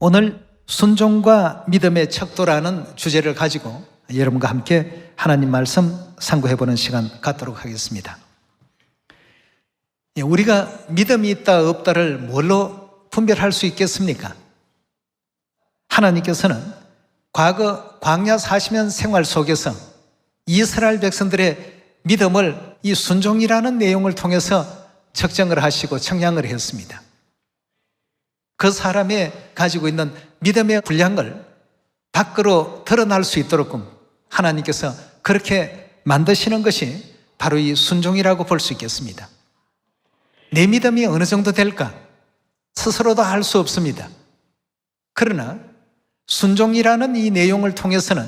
오늘 순종과 믿음의 척도라는 주제를 가지고 여러분과 함께 하나님 말씀 상고해보는 시간 갖도록 하겠습니다. 우리가 믿음이 있다 없다를 뭘로 분별할 수 있겠습니까? 하나님께서는 과거 광야 40년 생활 속에서 이스라엘 백성들의 믿음을 이 순종이라는 내용을 통해서 측정을 하시고 청량을 했습니다. 그 사람이 가지고 있는 믿음의 분량을 밖으로 드러날 수 있도록 하나님께서 그렇게 만드시는 것이 바로 이 순종이라고 볼 수 있겠습니다. 내 믿음이 어느 정도 될까? 스스로도 알 수 없습니다. 그러나 순종이라는 이 내용을 통해서는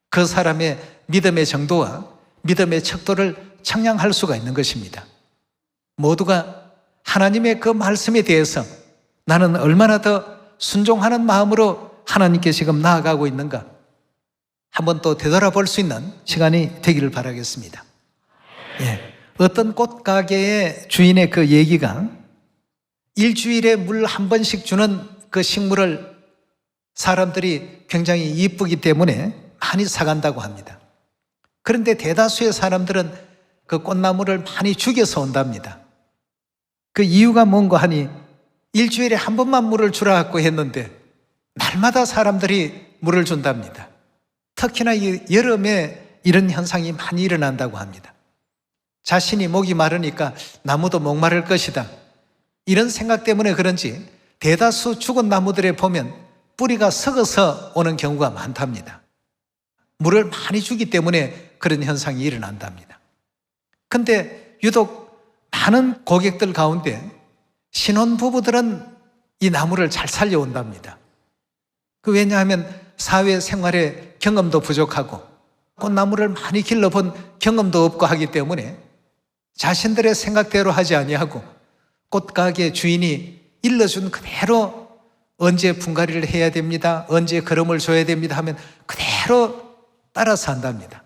그 사람의 믿음의 정도와 믿음의 척도를 청량할 수가 있는 것입니다. 모두가 하나님의 그 말씀에 대해서 나는 얼마나 더 순종하는 마음으로 하나님께 지금 나아가고 있는가? 한번 또 되돌아볼 수 있는 시간이 되기를 바라겠습니다. 어떤 꽃가게의 주인의 그 얘기가 일주일에 물 한 번씩 주는 그 식물을 사람들이 굉장히 이쁘기 때문에 많이 사간다고 합니다. 그런데 대다수의 사람들은 그 꽃나무를 많이 죽여서 온답니다. 그 이유가 뭔가 하니 일주일에 한 번만 물을 주라고 했는데 날마다 사람들이 물을 준답니다. 특히나 이 여름에 이런 현상이 많이 일어난다고 합니다. 자신이 목이 마르니까 나무도 목마를 것이다. 이런 생각 때문에 그런지 대다수 죽은 나무들에 보면 뿌리가 썩어서 오는 경우가 많답니다. 물을 많이 주기 때문에 그런 현상이 일어난답니다. 근데 유독 많은 고객들 가운데 신혼부부들은 이 나무를 잘 살려온답니다. 왜냐하면 사회생활에 경험도 부족하고 꽃나무를 많이 길러본 경험도 없고 하기 때문에 자신들의 생각대로 하지 아니하고 꽃가게 주인이 일러준 그대로 언제 분갈이를 해야 됩니다, 언제 거름을 줘야 됩니다 하면 그대로 따라서 한답니다.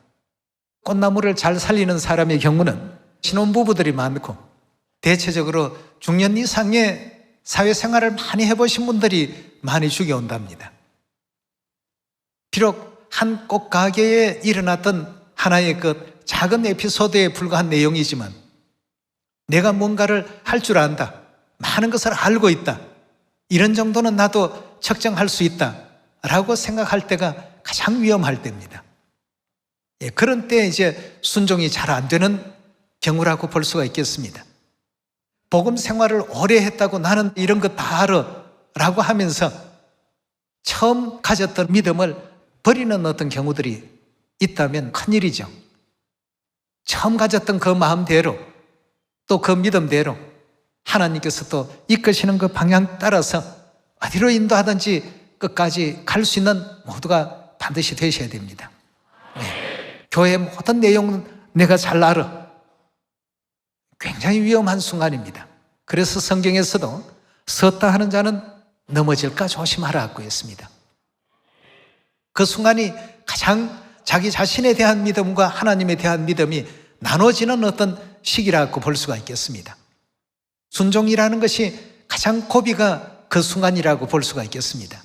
꽃나무를 잘 살리는 사람의 경우는 신혼부부들이 많고 대체적으로 중년 이상의 사회생활을 많이 해보신 분들이 많이 죽여온답니다. 비록 한 꽃가게에 일어났던 하나의 그 작은 에피소드에 불과한 내용이지만 내가 뭔가를 할 줄 안다, 많은 것을 알고 있다, 이런 정도는 나도 측정할 수 있다 라고 생각할 때가 가장 위험할 때입니다. 그런 때 이제 순종이 잘 안 되는 경우라고 볼 수가 있겠습니다. 복음 생활을 오래 했다고 나는 이런 거 다 알아 라고 하면서 처음 가졌던 믿음을 버리는 어떤 경우들이 있다면 큰일이죠. 처음 가졌던 그 마음대로 또 그 믿음대로 하나님께서 또 이끄시는 그 방향 따라서 어디로 인도하든지 끝까지 갈 수 있는 모두가 반드시 되셔야 됩니다. 교회의 모든 내용은 내가 잘 알아. 굉장히 위험한 순간입니다. 그래서 성경에서도 섰다 하는 자는 넘어질까 조심하라고 했습니다. 그 순간이 가장 자기 자신에 대한 믿음과 하나님에 대한 믿음이 나눠지는 어떤 시기라고 볼 수가 있겠습니다. 순종이라는 것이 가장 고비가 그 순간이라고 볼 수가 있겠습니다.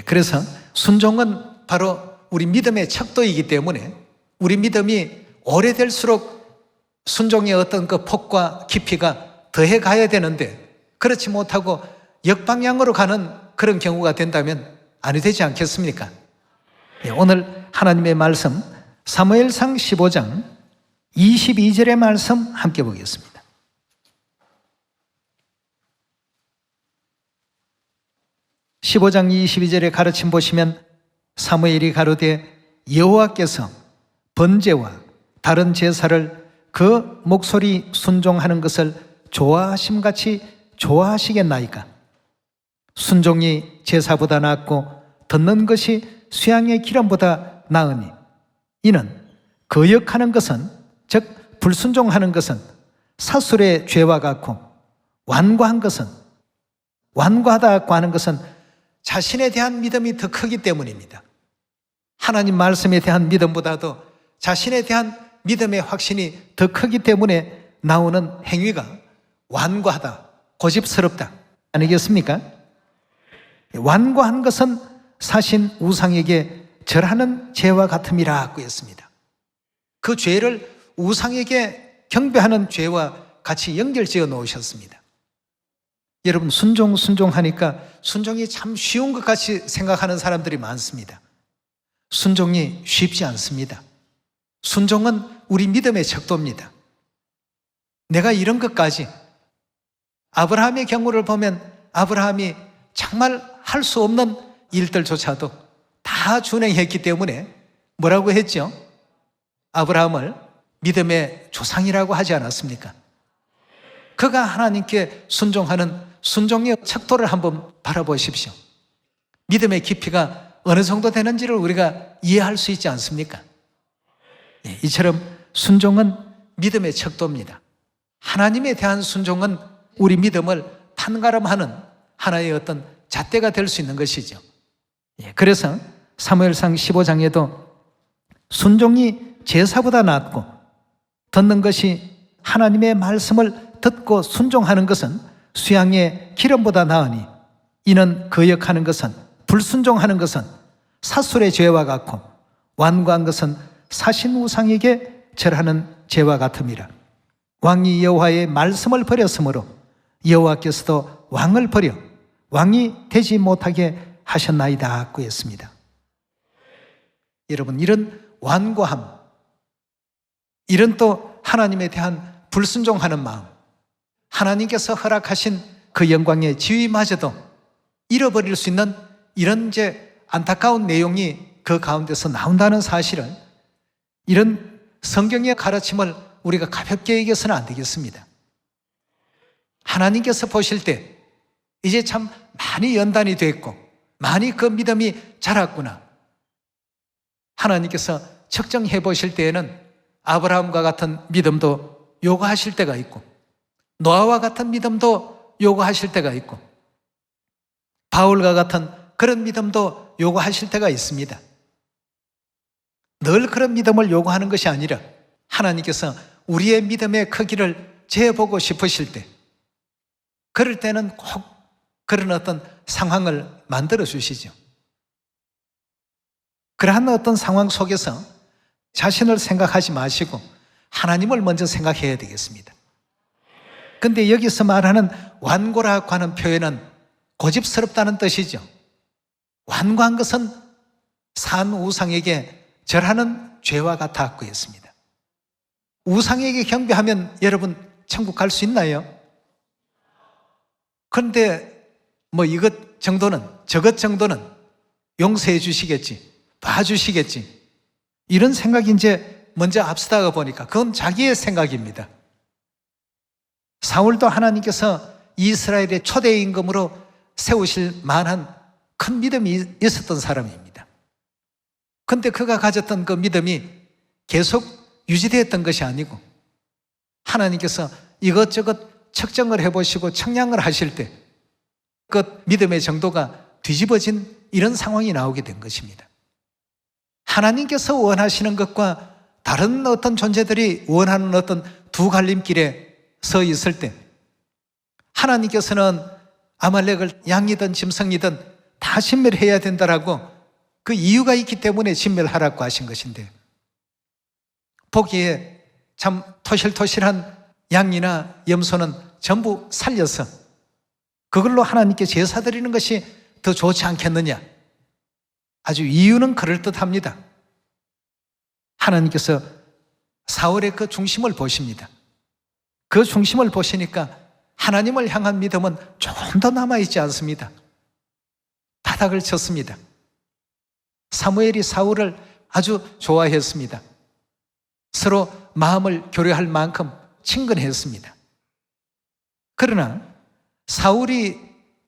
그래서 순종은 바로 우리 믿음의 척도이기 때문에 우리 믿음이 오래될수록 순종의 어떤 그 폭과 깊이가 더해 가야 되는데 그렇지 못하고 역방향으로 가는 그런 경우가 된다면 아니 되지 않겠습니까? 오늘 하나님의 말씀 사무엘상 15장 22절의 말씀 함께 보겠습니다. (15장 22절의 가르침 보시면 사무엘이 가로되 여호와께서 번제와 다른 제사를 그 목소리 순종하는 것을 좋아하심같이 좋아하시겠나이까? 순종이 제사보다 낫고 듣는 것이 수양의 기름보다 나으니 이는 거역하는 것은 즉 불순종하는 것은 사술의 죄와 같고 완고하다고 하는 것은 자신에 대한 믿음이 더 크기 때문입니다. 하나님 말씀에 대한 믿음보다도 자신에 대한 믿음의 확신이 더 크기 때문에 나오는 행위가 완고하다, 고집스럽다 아니겠습니까? 완고한 것은 사신 우상에게 절하는 죄와 같음이라고 했습니다. 그 죄를 우상에게 경배하는 죄와 같이 연결지어 놓으셨습니다. 여러분, 순종하니까 순종이 참 쉬운 것 같이 생각하는 사람들이 많습니다. 순종이 쉽지 않습니다. 순종은 우리 믿음의 척도입니다. 내가 이런 것까지, 아브라함의 경우를 보면 아브라함이 정말 할 수 없는 일들조차도 다 준행했기 때문에 뭐라고 했죠? 아브라함을 믿음의 조상이라고 하지 않았습니까? 그가 하나님께 순종하는 순종의 척도를 한번 바라보십시오. 믿음의 깊이가 어느 정도 되는지를 우리가 이해할 수 있지 않습니까? 이처럼 순종은 믿음의 척도입니다. 하나님에 대한 순종은 우리 믿음을 판가름하는 하나의 어떤 잣대가 될 수 있는 것이죠. 그래서 사무엘상 15장에도 순종이 제사보다 낫고 듣는 것이 하나님의 말씀을 듣고 순종하는 것은 수양의 기름보다 나으니 이는 거역하는 것은, 불순종하는 것은 사술의 죄와 같고 완고한 것은 사신 우상에게 절하는 죄와 같음이라. 왕이 여호와의 말씀을 버렸으므로 여호와께서도 왕을 버려 왕이 되지 못하게 하셨나이다 고 했습니다. 여러분, 이런 완고함, 이런 또 하나님에 대한 불순종하는 마음, 하나님께서 허락하신 그 영광의 지위마저도 잃어버릴 수 있는 이런 이제 안타까운 내용이 그 가운데서 나온다는 사실을, 이런 성경의 가르침을 우리가 가볍게 얘기해서는 안 되겠습니다. 하나님께서 보실 때 이제 참 많이 연단이 됐고 많이 그 믿음이 자랐구나, 하나님께서 측정해 보실 때에는 아브라함과 같은 믿음도 요구하실 때가 있고 노아와 같은 믿음도 요구하실 때가 있고 바울과 같은 그런 믿음도 요구하실 때가 있습니다. 늘 그런 믿음을 요구하는 것이 아니라 하나님께서 우리의 믿음의 크기를 재보고 싶으실 때, 그럴 때는 꼭 그런 어떤 상황을 만들어 주시죠. 그러한 어떤 상황 속에서 자신을 생각하지 마시고 하나님을 먼저 생각해야 되겠습니다. 근데 여기서 말하는 완고라고 하는 표현은 고집스럽다는 뜻이죠. 완고한 것은 산 우상에게 절하는 죄와 같았고 했습니다. 우상에게 경배하면 여러분 천국 갈 수 있나요? 그런데 뭐 이것 정도는, 저것 정도는 용서해 주시겠지, 봐주시겠지, 이런 생각이 이제 먼저 앞서다가 보니까 그건 자기의 생각입니다. 사울도 하나님께서 이스라엘의 초대 임금으로 세우실 만한 큰 믿음이 있었던 사람입니다. 그런데 그가 가졌던 그 믿음이 계속 유지되었던 것이 아니고 하나님께서 이것저것 측정을 해보시고 청량을 하실 때 그 믿음의 정도가 뒤집어진 이런 상황이 나오게 된 것입니다. 하나님께서 원하시는 것과 다른 어떤 존재들이 원하는 어떤 두 갈림길에 서 있을 때 하나님께서는 아말렉을 양이든 짐승이든 다 진멸해야 된다라고 그 이유가 있기 때문에 진멸하라고 하신 것인데, 보기에 참 토실토실한 양이나 염소는 전부 살려서 그걸로 하나님께 제사 드리는 것이 더 좋지 않겠느냐, 아주 이유는 그럴듯합니다. 하나님께서 사울의 그 중심을 보십니다. 그 중심을 보시니까 하나님을 향한 믿음은 조금 더 남아있지 않습니다. 바닥을 쳤습니다. 사무엘이 사울을 아주 좋아했습니다. 서로 마음을 교류할 만큼 친근했습니다. 그러나 사울이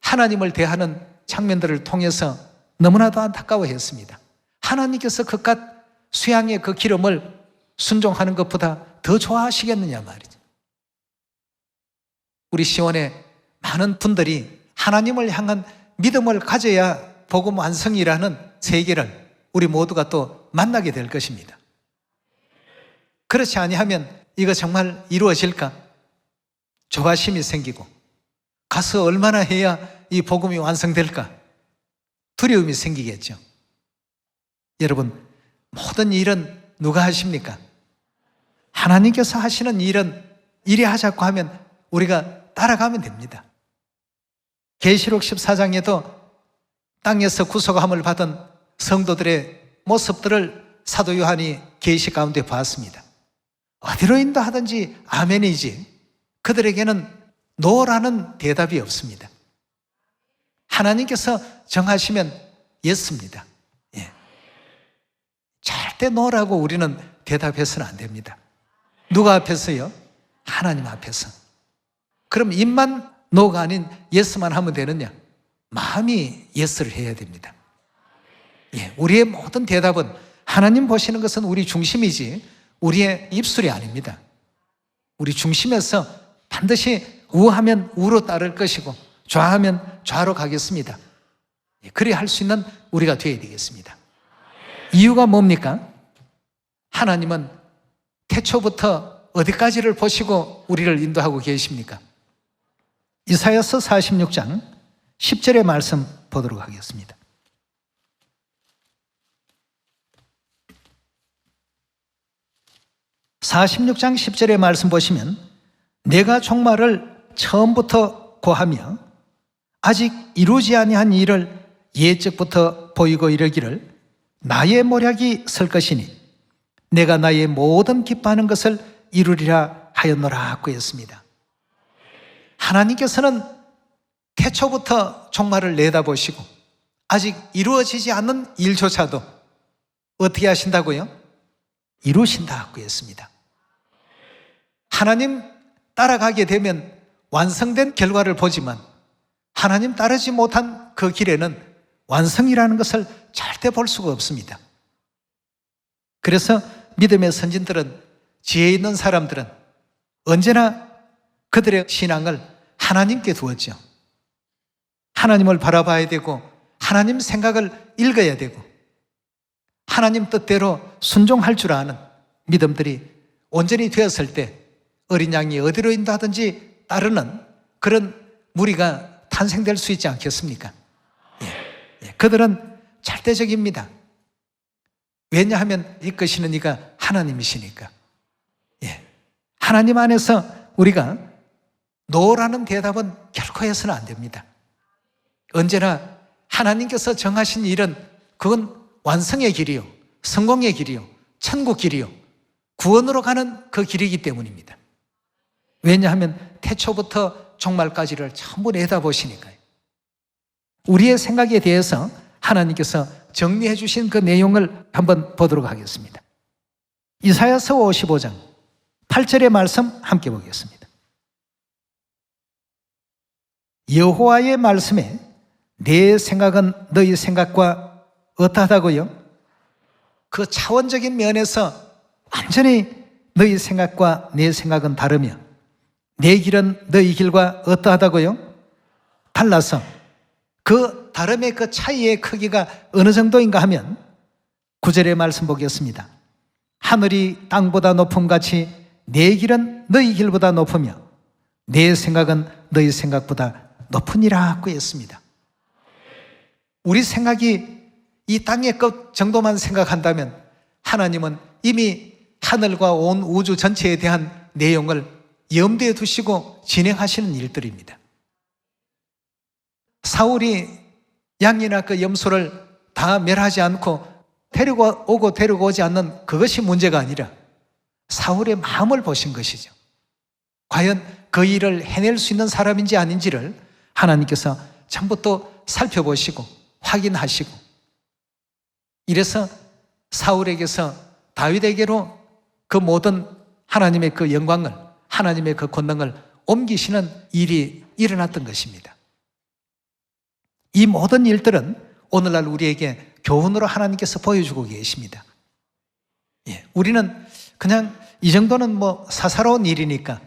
하나님을 대하는 장면들을 통해서 너무나도 안타까워했습니다. 하나님께서 그깟 수양의 그 기름을 순종하는 것보다 더 좋아하시겠느냐 말이죠. 우리 시원에 많은 분들이 하나님을 향한 믿음을 가져야 복음 완성이라는 세계를 우리 모두가 또 만나게 될 것입니다. 그렇지 아니하면 이거 정말 이루어질까? 조바심이 생기고 가서 얼마나 해야 이 복음이 완성될까? 두려움이 생기겠죠. 여러분, 모든 일은 누가 하십니까? 하나님께서 하시는 일은 이리 하자고 하면 우리가 따라가면 됩니다. 계시록 14장에도 땅에서 구속함을 받은 성도들의 모습들을 사도 요한이 계시 가운데 봤습니다. 어디로 인도하든지 아멘이지 그들에게는 노라는 대답이 없습니다. 하나님께서 정하시면 예스입니다. 예. 절대 노라고 우리는 대답해서는 안 됩니다. 누가 앞에서요? 하나님 앞에서. 그럼 입만 노가 아닌 예스만 하면 되느냐? 마음이 예스를 해야 됩니다. 예, 우리의 모든 대답은 하나님 보시는 것은 우리 중심이지 우리의 입술이 아닙니다. 우리 중심에서 반드시 우하면 우로 따를 것이고 좌하면 좌로 가겠습니다. 예, 그래 할 수 있는 우리가 되어야 되겠습니다. 이유가 뭡니까? 하나님은 태초부터 어디까지를 보시고 우리를 인도하고 계십니까? 이사야서 46장 10절의 말씀 보도록 하겠습니다. (46장 10절의) 말씀 보시면 내가 종말을 처음부터 고하며 아직 이루지 아니한 일을 예적부터 보이고 이르기를 나의 모략이 설 것이니 내가 나의 모든 기뻐하는 것을 이루리라 하였노라 하고 했습니다. 하나님께서는 태초부터 종말을 내다보시고 아직 이루어지지 않는 일조차도 어떻게 하신다고요? 이루신다고 했습니다. 하나님 따라가게 되면 완성된 결과를 보지만 하나님 따르지 못한 그 길에는 완성이라는 것을 절대 볼 수가 없습니다. 그래서 믿음의 선진들은, 지혜 있는 사람들은 언제나 그들의 신앙을 하나님께 두었죠. 하나님을 바라봐야 되고 하나님 생각을 읽어야 되고 하나님 뜻대로 순종할 줄 아는 믿음들이 온전히 되었을 때 어린 양이 어디로 인도하든지 따르는 그런 무리가 탄생될 수 있지 않겠습니까? 예. 그들은 절대적입니다. 왜냐하면 이끄시는 이가 하나님이시니까. 예. 하나님 안에서 우리가 노라는 대답은 결코 해서는 안 됩니다. 언제나 하나님께서 정하신 일은 그건 완성의 길이요, 성공의 길이요, 천국 길이요, 구원으로 가는 그 길이기 때문입니다. 왜냐하면 태초부터 종말까지를 전부 내다보시니까요. 우리의 생각에 대해서 하나님께서 정리해 주신 그 내용을 한번 보도록 하겠습니다. 이사야서 55장 8절의 말씀 함께 보겠습니다. 여호와의 말씀에 내 생각은 너희 생각과 어떠하다고요? 그 차원적인 면에서 완전히 너희 생각과 내 생각은 다르며 내 길은 너희 길과 어떠하다고요? 달라서 그 다름의 그 차이의 크기가 어느 정도인가 하면 9절의 말씀 보겠습니다. 하늘이 땅보다 높음 같이 내 길은 너희 길보다 높으며 내 생각은 너희 생각보다 높으니라 하고 했습니다. 우리 생각이 이 땅의 것 정도만 생각한다면 하나님은 이미 하늘과 온 우주 전체에 대한 내용을 염두에 두시고 진행하시는 일들입니다. 사울이 양이나 그 염소를 다 멸하지 않고 데리고 오고 데리고 오지 않는 그것이 문제가 아니라 사울의 마음을 보신 것이죠. 과연 그 일을 해낼 수 있는 사람인지 아닌지를 하나님께서 전부 또 살펴보시고 확인하시고, 이래서 사울에게서 다윗에게로 그 모든 하나님의 그 영광을, 하나님의 그 권능을 옮기시는 일이 일어났던 것입니다. 이 모든 일들은 오늘날 우리에게 교훈으로 하나님께서 보여주고 계십니다. 예, 우리는 그냥 이 정도는 뭐 사사로운 일이니까,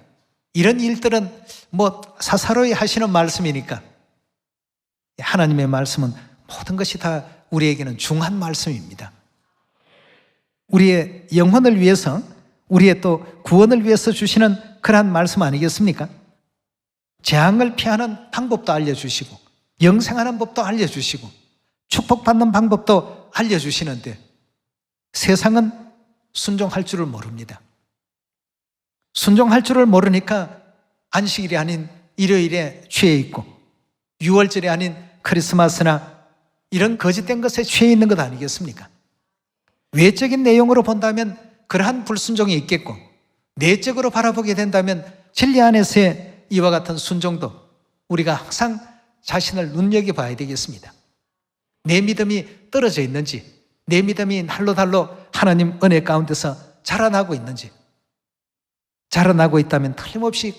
이런 일들은 뭐 사사로이 하시는 말씀이니까, 하나님의 말씀은 모든 것이 다 우리에게는 중한 말씀입니다. 우리의 영혼을 위해서, 우리의 또 구원을 위해서 주시는 그러한 말씀 아니겠습니까? 재앙을 피하는 방법도 알려주시고 영생하는 법도 알려주시고 축복받는 방법도 알려주시는데 세상은 순종할 줄을 모릅니다. 순종할 줄을 모르니까 안식일이 아닌 일요일에 취해 있고 6월절이 아닌 크리스마스나 이런 거짓된 것에 취해 있는 것 아니겠습니까? 외적인 내용으로 본다면 그러한 불순종이 있겠고 내적으로 바라보게 된다면 진리 안에서의 이와 같은 순종도 우리가 항상 자신을 눈여겨봐야 되겠습니다. 내 믿음이 떨어져 있는지, 내 믿음이 날로 달로 하나님 은혜 가운데서 자라나고 있는지, 자라나고 있다면 틀림없이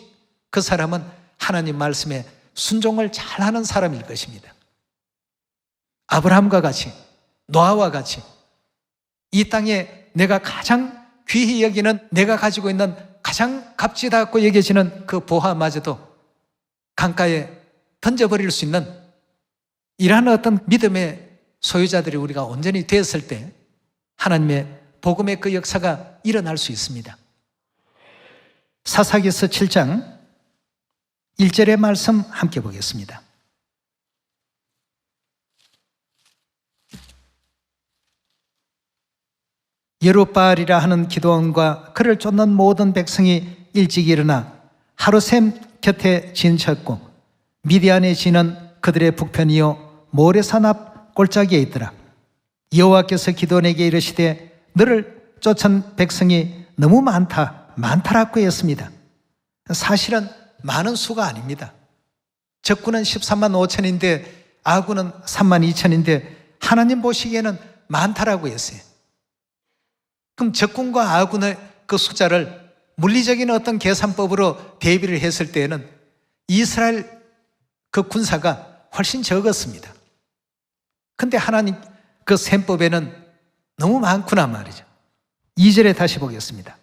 그 사람은 하나님 말씀에 순종을 잘하는 사람일 것입니다. 아브라함과 같이, 노아와 같이 이 땅에 내가 가장 귀히 여기는, 내가 가지고 있는 가장 값지다고 여겨지는 그 보화마저도 강가에 던져버릴 수 있는 이러한 어떤 믿음의 소유자들이 우리가 온전히 되었을 때 하나님의 복음의 그 역사가 일어날 수 있습니다. 사사기서 7장 1절의 말씀 함께 보겠습니다. 여룻바알이라 하는 기도원과 그를 쫓는 모든 백성이 일찍 일어나 하루샘 곁에 진쳤고 미디안의 진은 그들의 북편이요 모레산 앞 골짜기에 있더라. 여호와께서 기도원에게 이르시되 너를 쫓은 백성이 너무 많다라고 했습니다. 사실은 많은 수가 아닙니다. 적군은 13만 5천인데 아군은 3만 2천인데 하나님 보시기에는 많다라고 했어요. 그럼 적군과 아군의 그 숫자를 물리적인 어떤 계산법으로 대비를 했을 때에는 이스라엘 그 군사가 훨씬 적었습니다. 근데 하나님 그 셈법에는 너무 많구나 말이죠. 2절에 다시 보겠습니다.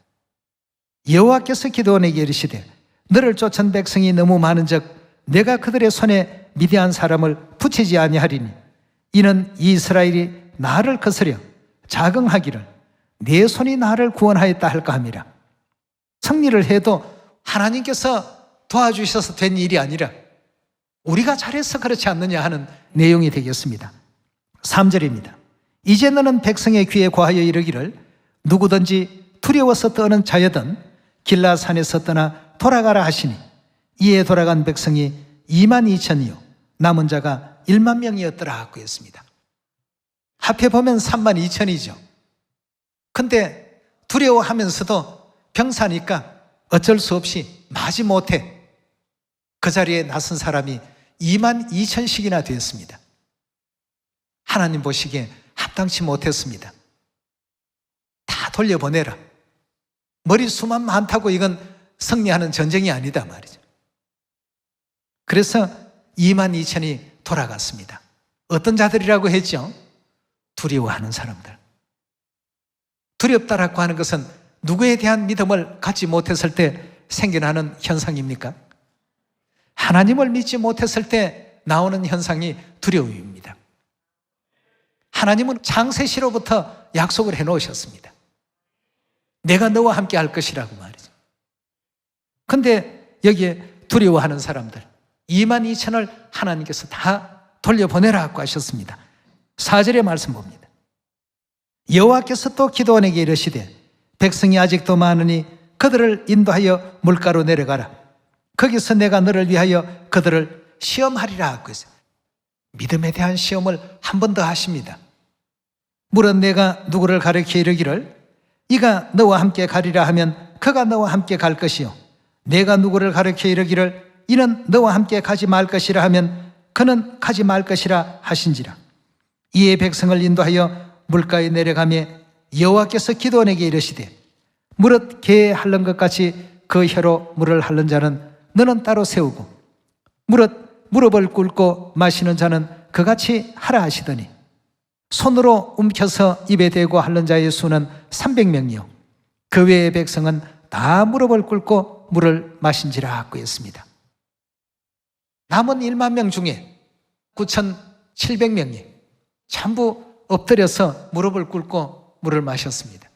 여호와께서 기도원에게 이르시되 너를 쫓은 백성이 너무 많은즉 내가 그들의 손에 미디안 사람을 붙이지 아니하리니 이는 이스라엘이 나를 거스려 자긍하기를 내 손이 나를 구원하였다 할까 함이라. 승리를 해도 하나님께서 도와주셔서 된 일이 아니라 우리가 잘해서 그렇지 않느냐 하는 내용이 되겠습니다. 3절입니다. 이제 너는 백성의 귀에 고하여 이르기를 누구든지 두려워서 떠는 자여든 길라산에서 떠나 돌아가라 하시니 이에 돌아간 백성이 2만 2천이요 남은 자가 1만 명이었더라 하고 했습니다. 합해 보면 3만 2천이죠. 근데 두려워하면서도 병사니까 어쩔 수 없이 마지못해 그 자리에 나선 사람이 2만 2천씩이나 되었습니다. 하나님 보시기에 합당치 못했습니다. 다 돌려보내라. 머리수만 많다고 이건 승리하는 전쟁이 아니다 말이죠. 그래서 2만 2천이 돌아갔습니다. 어떤 자들이라고 했죠? 두려워하는 사람들. 두렵다라고 하는 것은 누구에 대한 믿음을 갖지 못했을 때 생겨나는 현상입니까? 하나님을 믿지 못했을 때 나오는 현상이 두려움입니다. 하나님은 창세시로부터 약속을 해놓으셨습니다. 내가 너와 함께 할 것이라고 말이죠. 근데 여기에 두려워하는 사람들 2만 2천을 하나님께서 다 돌려보내라고 하셨습니다. 4절의 말씀 봅니다. 여호와께서 또 기도원에게 이르시되 백성이 아직도 많으니 그들을 인도하여 물가로 내려가라. 거기서 내가 너를 위하여 그들을 시험하리라 하고 있어요. 믿음에 대한 시험을 한 번 더 하십니다. 물은 내가 누구를 가르쳐 이르기를 이가 너와 함께 가리라 하면 그가 너와 함께 갈 것이요 내가 누구를 가르쳐 이르기를 이는 너와 함께 가지 말 것이라 하면 그는 가지 말 것이라 하신지라. 이에 백성을 인도하여 물가에 내려가며 여호와께서 기도원에게 이르시되 무릇 개에 핥는 것 같이 그 혀로 물을 핥는 자는 너는 따로 세우고 무릇 무릎을 꿇고 마시는 자는 그같이 하라 하시더니 손으로 움켜서 입에 대고 핥는 자의 수는 300명이요 그 외의 백성은 다 무릎을 꿇고 물을 마신지라 하고 했습니다. 남은 1만 명 중에 9,700명이 전부 엎드려서 무릎을 꿇고 물을 마셨습니다.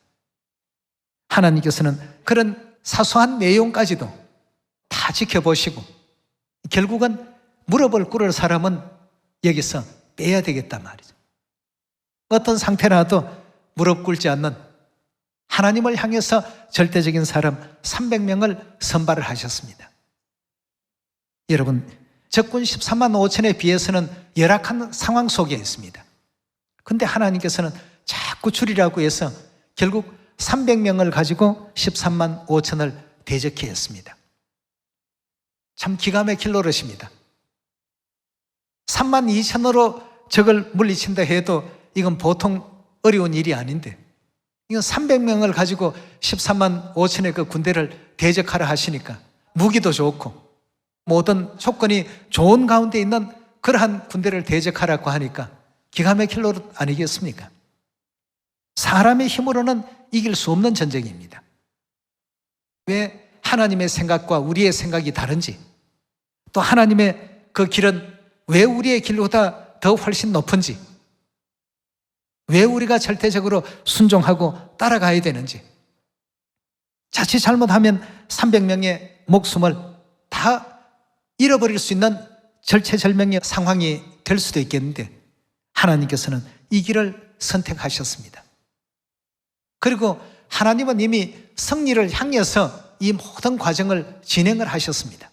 하나님께서는 그런 사소한 내용까지도 다 지켜보시고 결국은 무릎을 꿇을 사람은 여기서 빼야 되겠단 말이죠. 어떤 상태라도 무릎 꿇지 않는 하나님을 향해서 절대적인 사람 300명을 선발을 하셨습니다. 여러분, 적군 13만 5천에 비해서는 열악한 상황 속에 있습니다. 근데 하나님께서는 자꾸 줄이라고 해서 결국 300명을 가지고 13만 5천을 대적해 했습니다. 참 기가 막힐 노릇입니다. 3만 2천으로 적을 물리친다 해도 이건 보통 어려운 일이 아닌데, 이건 300명을 가지고 13만 5천의 그 군대를 대적하라 하시니까 무기도 좋고 모든 조건이 좋은 가운데 있는 그러한 군대를 대적하라고 하니까 기가 막힐 노릇 아니겠습니까? 사람의 힘으로는 이길 수 없는 전쟁입니다. 왜 하나님의 생각과 우리의 생각이 다른지, 또 하나님의 그 길은 왜 우리의 길보다 더 훨씬 높은지, 왜 우리가 절대적으로 순종하고 따라가야 되는지, 자칫 잘못하면 300명의 목숨을 다 잃어버릴 수 있는 절체절명의 상황이 될 수도 있겠는데 하나님께서는 이 길을 선택하셨습니다. 그리고 하나님은 이미 승리를 향해서 이 모든 과정을 진행을 하셨습니다.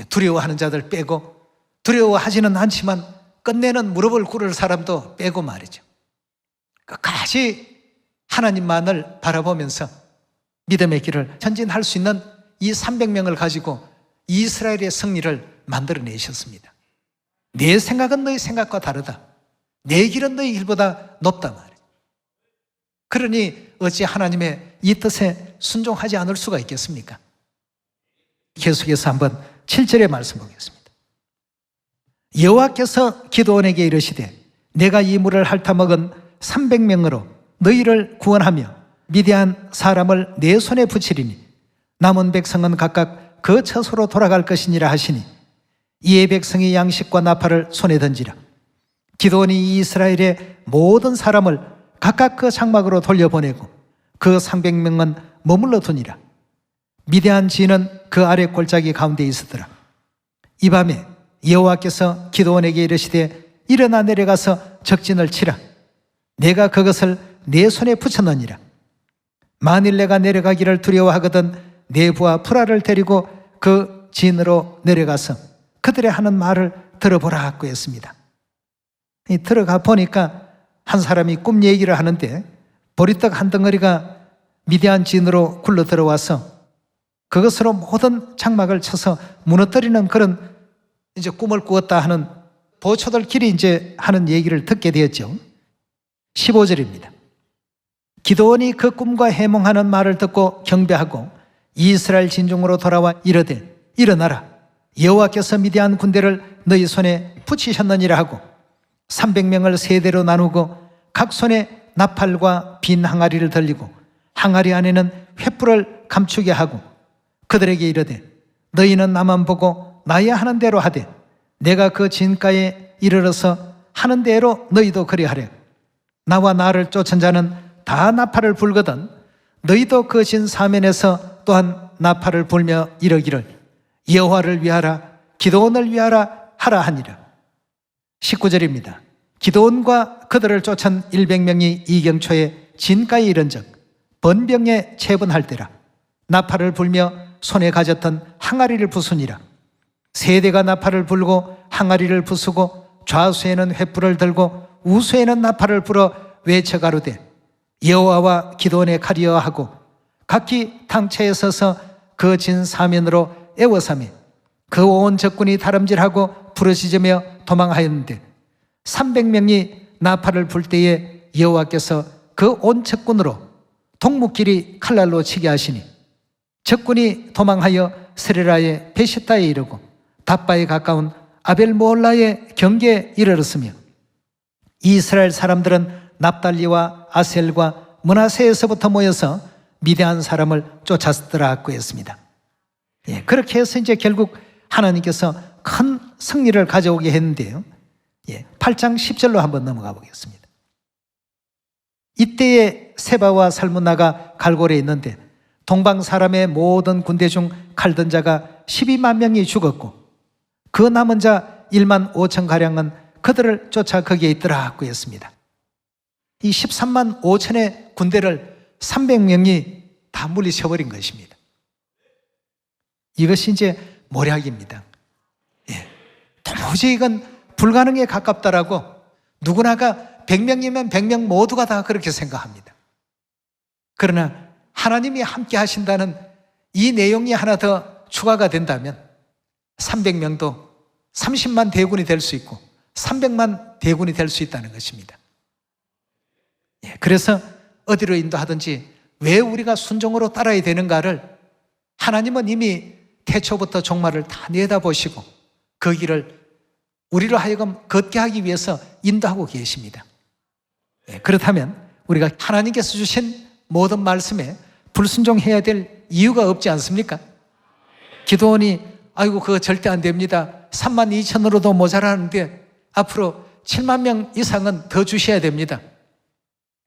두려워하는 자들 빼고, 두려워하지는 않지만 끝내는 무릎을 꿇을 사람도 빼고 말이죠. 끝까지 하나님만을 바라보면서 믿음의 길을 전진할 수 있는 이 300명을 가지고 이스라엘의 승리를 만들어내셨습니다. 내 생각은 너희 생각과 다르다. 내 길은 너희 길보다 높다 말이에요. 그러니 어찌 하나님의 이 뜻에 순종하지 않을 수가 있겠습니까? 계속해서 한번 7절의 말씀 보겠습니다. 여호와께서 기드온에게 이르시되 내가 이 물을 핥아먹은 300명으로 너희를 구원하며 미디안 사람을 내 손에 붙이리니 남은 백성은 각각 그 처소로 돌아갈 것이니라 하시니 이에 백성이 양식과 나팔을 손에 던지라. 기드온이 이스라엘의 모든 사람을 각각 그 장막으로 돌려보내고 그 300명은 머물러 두니라. 미디안 지는 그 아래 골짜기 가운데 있었더라. 이 밤에 여호와께서 기드온에게 이르시되 일어나 내려가서 적진을 치라. 내가 그것을 내 손에 붙여넣으니라. 만일 내가 내려가기를 두려워하거든 내 부하 프라를 데리고 그 진으로 내려가서 그들의 하는 말을 들어보라고 했습니다. 들어가 보니까 한 사람이 꿈 얘기를 하는데 보리떡 한 덩어리가 미디안 진으로 굴러 들어와서 그것으로 모든 장막을 쳐서 무너뜨리는 그런 이제 꿈을 꾸었다 하는 보초들끼리 이제 하는 얘기를 듣게 되었죠. 15절입니다. 기드온이 그 꿈과 해몽하는 말을 듣고 경배하고 이스라엘 진중으로 돌아와 이르되 일어나라. 여호와께서 미디안 군대를 너희 손에 붙이셨느니라 하고 300명을 세 대로 나누고 각 손에 나팔과 빈 항아리를 들리고 항아리 안에는 횃불을 감추게 하고 그들에게 이르되 너희는 나만 보고 나야 하는 대로 하되 내가 그 진가에 이르러서 하는 대로 너희도 그리하래. 나와 나를 쫓은 자는 다 나팔을 불거든 너희도 그 진 사면에서 또한 나팔을 불며 이러기를 여호와를 위하라 기드온을 위하라 하라 하니라. 19절입니다. 기드온과 그들을 쫓은 100명이 이경초에 진가에 이른즉 번병에 체분할 때라. 나팔을 불며 손에 가졌던 항아리를 부수니라. 세 대가 나팔을 불고 항아리를 부수고 좌수에는 횃불을 들고 우수에는 나팔을 불어 외쳐 가로되 여호와와 기드온의 칼이여 하고 각기 당체에 서서 그 진 사면으로 애워싸매 그 온 적군이 다름질하고 부르짖으며 도망하였는데 300명이 나팔을 불 때에 여호와께서 그 온 적군으로 동묵길이 칼날로 치게 하시니 적군이 도망하여 스레라의 베시타에 이르고 답바에 가까운 아벨모올라의 경계에 이르렀으며 이스라엘 사람들은 납달리와 아셀과 므낫세에서부터 모여서 미디안 사람을 쫓았더라고 했습니다. 그렇게 해서 이제 결국 하나님께서 큰 승리를 가져오게 했는데요. 8장 10절로 한번 넘어가 보겠습니다. 이때에 세바와 살문나가 갈골에 있는데 동방 사람의 모든 군대 중 칼든 자가 12만 명이 죽었고 그 남은 자 1만 5천 가량은 그들을 쫓아 거기에 있더라고 했습니다. 이 13만 5천의 군대를 300명이 다 물리쳐버린 것입니다. 이것이 이제 모략입니다. 예. 도무지 이건 불가능에 가깝다라고 누구나가 100명이면 100명 모두가 다 그렇게 생각합니다. 그러나 하나님이 함께 하신다는 이 내용이 하나 더 추가가 된다면 300명도 30만 대군이 될 수 있고 300만 대군이 될 수 있다는 것입니다. 예, 그래서 어디로 인도하든지 왜 우리가 순종으로 따라야 되는가를 하나님은 이미 태초부터 종말을 다 내다보시고 그 길을 우리로 하여금 걷게 하기 위해서 인도하고 계십니다. 예, 그렇다면 우리가 하나님께서 주신 모든 말씀에 불순종해야 될 이유가 없지 않습니까? 기도원이 아이고 그거 절대 안 됩니다. 3만 2천으로도 모자라는데 앞으로 7만 명 이상은 더 주셔야 됩니다.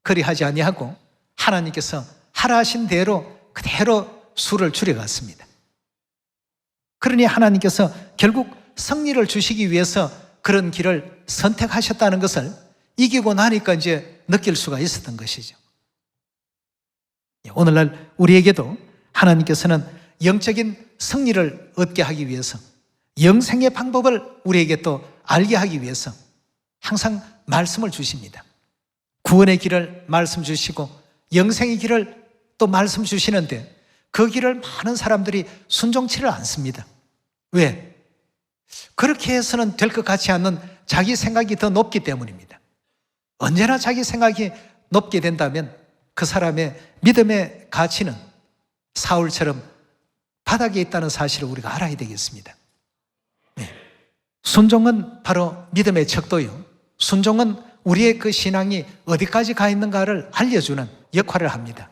그리하지 아니하고 하나님께서 하라 하신 대로 그대로 수를 줄여갔습니다. 그러니 하나님께서 결국 승리를 주시기 위해서 그런 길을 선택하셨다는 것을 이기고 나니까 이제 느낄 수가 있었던 것이죠. 오늘날 우리에게도 하나님께서는 영적인 승리를 얻게 하기 위해서 영생의 방법을 우리에게 또 알게 하기 위해서 항상 말씀을 주십니다. 구원의 길을 말씀 주시고 영생의 길을 또 말씀 주시는데 그 길을 많은 사람들이 순종치를 않습니다. 왜? 그렇게 해서는 될 것 같지 않는 자기 생각이 더 높기 때문입니다. 언제나 자기 생각이 높게 된다면 그 사람의 믿음의 가치는 사울처럼 바닥에 있다는 사실을 우리가 알아야 되겠습니다. 네. 순종은 바로 믿음의 척도요. 순종은 우리의 그 신앙이 어디까지 가 있는가를 알려주는 역할을 합니다.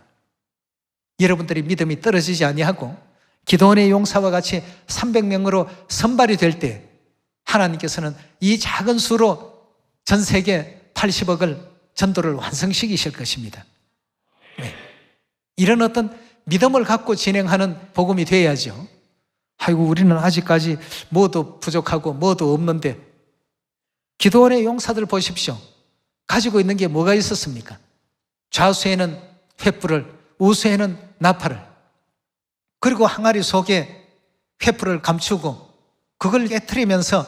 여러분들이 믿음이 떨어지지 아니하고 기도원의 용사와 같이 300명으로 선발이 될 때 하나님께서는 이 작은 수로 전 세계 80억을 전도를 완성시키실 것입니다. 네. 이런 어떤 믿음을 갖고 진행하는 복음이 돼야죠. 아이고 우리는 아직까지 뭐도 부족하고 뭐도 없는데 기도원의 용사들 보십시오. 가지고 있는 게 뭐가 있었습니까? 좌수에는 횃불을, 우수에는 나팔을, 그리고 항아리 속에 횃불을 감추고 그걸 깨트리면서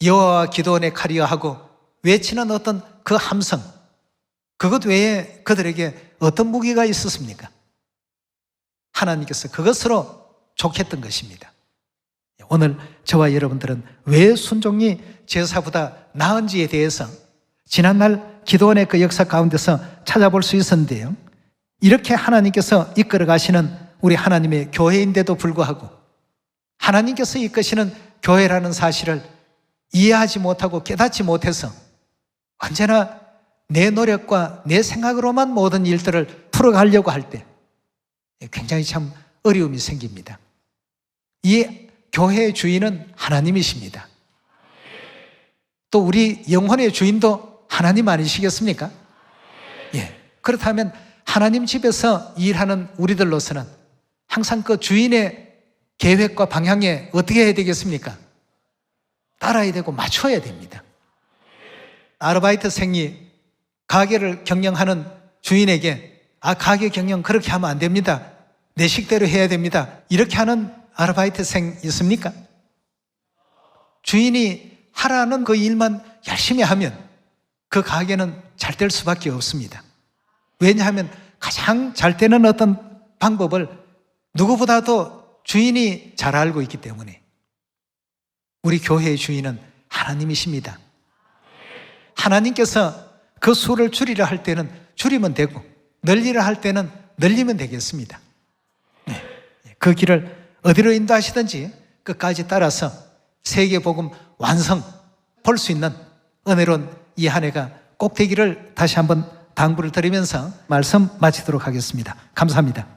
여호와와 기도원의 칼이여 하고 외치는 어떤 그 함성, 그것 외에 그들에게 어떤 무기가 있었습니까? 하나님께서 그것으로 족했던 것입니다. 오늘 저와 여러분들은 왜 순종이 제사보다 나은지에 대해서 지난날 기도원의 그 역사 가운데서 찾아볼 수 있었는데요. 이렇게 하나님께서 이끌어 가시는 우리 하나님의 교회인데도 불구하고 하나님께서 이끄시는 교회라는 사실을 이해하지 못하고 깨닫지 못해서 언제나 내 노력과 내 생각으로만 모든 일들을 풀어가려고 할 때 굉장히 참 어려움이 생깁니다. 이 교회의 주인은 하나님이십니다. 또 우리 영혼의 주인도 하나님 아니시겠습니까? 예. 그렇다면 하나님 집에서 일하는 우리들로서는 항상 그 주인의 계획과 방향에 어떻게 해야 되겠습니까? 따라야 되고 맞춰야 됩니다. 아르바이트생이 가게를 경영하는 주인에게 가게 경영 그렇게 하면 안 됩니다. 내 식대로 해야 됩니다. 이렇게 하는 아르바이트생 있습니까? 주인이 하라는 그 일만 열심히 하면 그 가게는 잘 될 수밖에 없습니다. 왜냐하면 가장 잘 되는 어떤 방법을 누구보다도 주인이 잘 알고 있기 때문에. 우리 교회의 주인은 하나님이십니다. 하나님께서 그 수를 줄이려 할 때는 줄이면 되고 늘리려 할 때는 늘리면 되겠습니다. 네. 그 길을 어디로 인도하시든지 끝까지 따라서 세계복음 완성 볼 수 있는 은혜로운 이 한 해가 꼭 되기를 다시 한번 당부를 드리면서 말씀 마치도록 하겠습니다. 감사합니다.